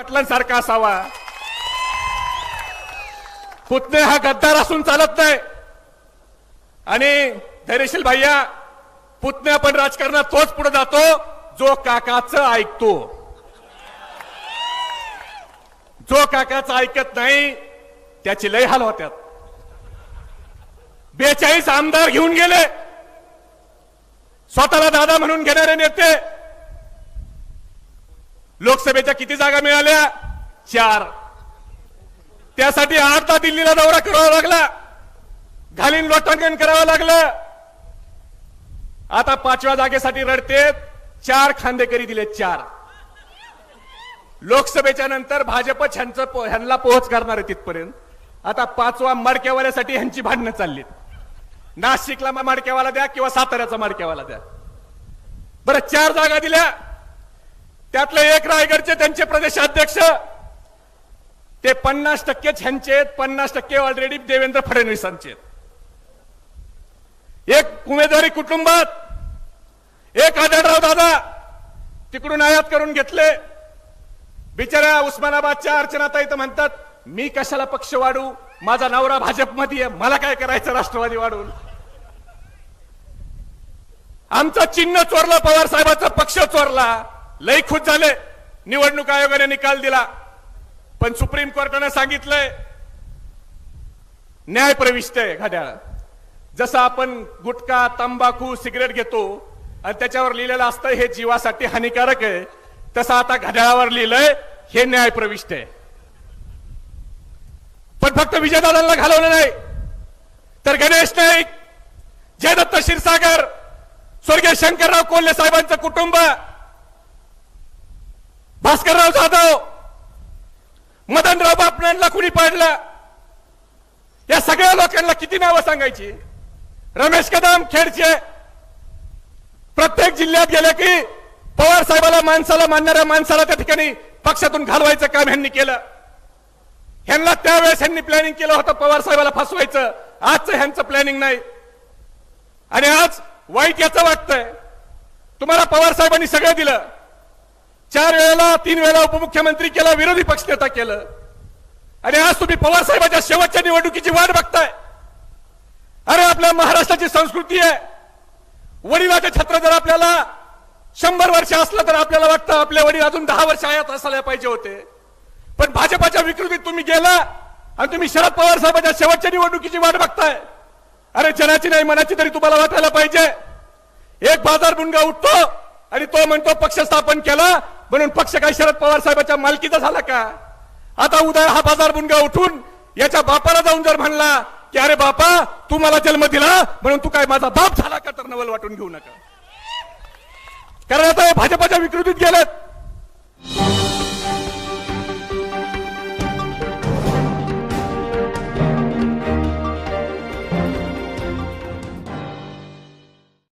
पाटलांसारखा असावा। पुतणे हा गद्दार असून चालत नाही। आणि धैर्यशील भैया, पुतण्या पण राजकारणात तोच पुढे जातो जो काकाचं ऐकतो। जो काकाचं ऐकत नाही त्याची लय हाल होत्यात। 42 आमदार घेऊन गेले, स्वतःला दादा म्हणून घेणारे नेते। लोकसभेच्या किती जागा मिळाल्या? 4। त्यासाठी 8 तास दिल्लीला दौरा करावा लागला, घालीन लोटांकन करावं लागलं। आता 5व्या जागेसाठी रडतेत। 4 खांदेकरी दिले, 4। लोकसभेच्या नंतर भाजप ह्यांना पोहोच करणार आहे तिथपर्यंत। आता 5वा मडक्यावाल्यासाठी ह्यांची भांडणं चाललीत। नाशिकला मडक्यावाला द्या किंवा साताऱ्याचा मडक्यावाला द्या। बरं, 4 जागा दिल्या, त्यातले 1 रायगडचे त्यांचे प्रदेशाध्यक्ष ते 50% ह्यांचे आहेत, 50% ऑलरेडी देवेंद्र फडणवीसांचे आहेत। एक उमेदवारी कुटुंबात 1 आढळराव दादा तिकडून आयात करून घेतले। बिचाऱ्या उस्मानाबादच्या अर्चनाताई तर म्हणतात, मी कशाला पक्ष वाढू, माझा नवरा भाजपमध्ये आहे, मला काय करायचं राष्ट्रवादी वाढून। आमचं चिन्ह चोरलं, पवार साहेबांचा पक्ष चोरला। लई खुश झाले। निवडणूक आयोगाने निकाल दिला, पण सुप्रीम कोर्टाने सांगितलंय न्याय प्रविष्ट आहे घड्याळ। जसं आपण गुटखा, तंबाखू, सिगरेट घेतो आणि त्याच्यावर लिहिलेलं असतं हे जीवासाठी हानिकारक आहे, तसं आता घड्याळावर लिहिलंय हे न्याय प्रविष्ट आहे। पण फक्त विजयदादांना घालवलं नाही तर गणेश नाईक, जयदत्त क्षीरसागर, स्वर्गीय शंकरराव कोल्हे साहेबांचं कुटुंब, भास्करराव जाधव, मदनराव बापणांना कुणी पाडलं, या सगळ्या लोकांना किती नावं सांगायची। रमेश कदम खेडचे प्रत्येक जिल्ह्यात गेले की पवार साहेबाला माणसाला मानणाऱ्या माणसाला त्या ठिकाणी पक्षातून घालवायचं काम ह्यांनी केलं। ह्यांना त्यावेळेस ह्यांनी प्लॅनिंग केलं होतं पवार साहेबाला फसवायचं। आजचं ह्यांचं प्लॅनिंग नाही। आणि आज वाईट याचं वाटतंय, तुम्हाला पवार साहेबांनी सगळं दिलं, 4 वेळेला 3 वेळेला उपमुख्यमंत्री केलं, विरोधी पक्षनेता केलं, आणि आज तुम्ही पवार साहेबांच्या शेवटच्या निवडणुकीची वाट बघताय। अरे आपल्या महाराष्ट्राची संस्कृती आहे, वडिलाचे छत्र जर आपल्याला 100 वर्ष असलं तर आपल्याला वाटतं आपले वडील अजून 10 वर्ष आयात असायला पाहिजे होते। पण भाजपाच्या विकृतीत तुम्ही गेला आणि तुम्ही शरद पवार साहेबांच्या शेवटच्या निवडणुकीची वाट बघताय। अरे जनाची नाही मनाची तरी तुम्हाला वाटायला पाहिजे। एक बाजार बुणगा उठतो आणि तो म्हणतो पक्ष स्थापन केला म्हणून पक्ष काय शरद पवार साहेबांच्या मालकीचा झाला का? आता उद्या हा बाजार बुणगा उठून याच्या बापाला जाऊन जर म्हणला की अरे बापा तू मला जन्म दिला म्हणून तू काय माझा बाप झाला का, तर नवल वाटून घेऊ नका। कारण आता भाजपाच्या विकृतीत गेलेत।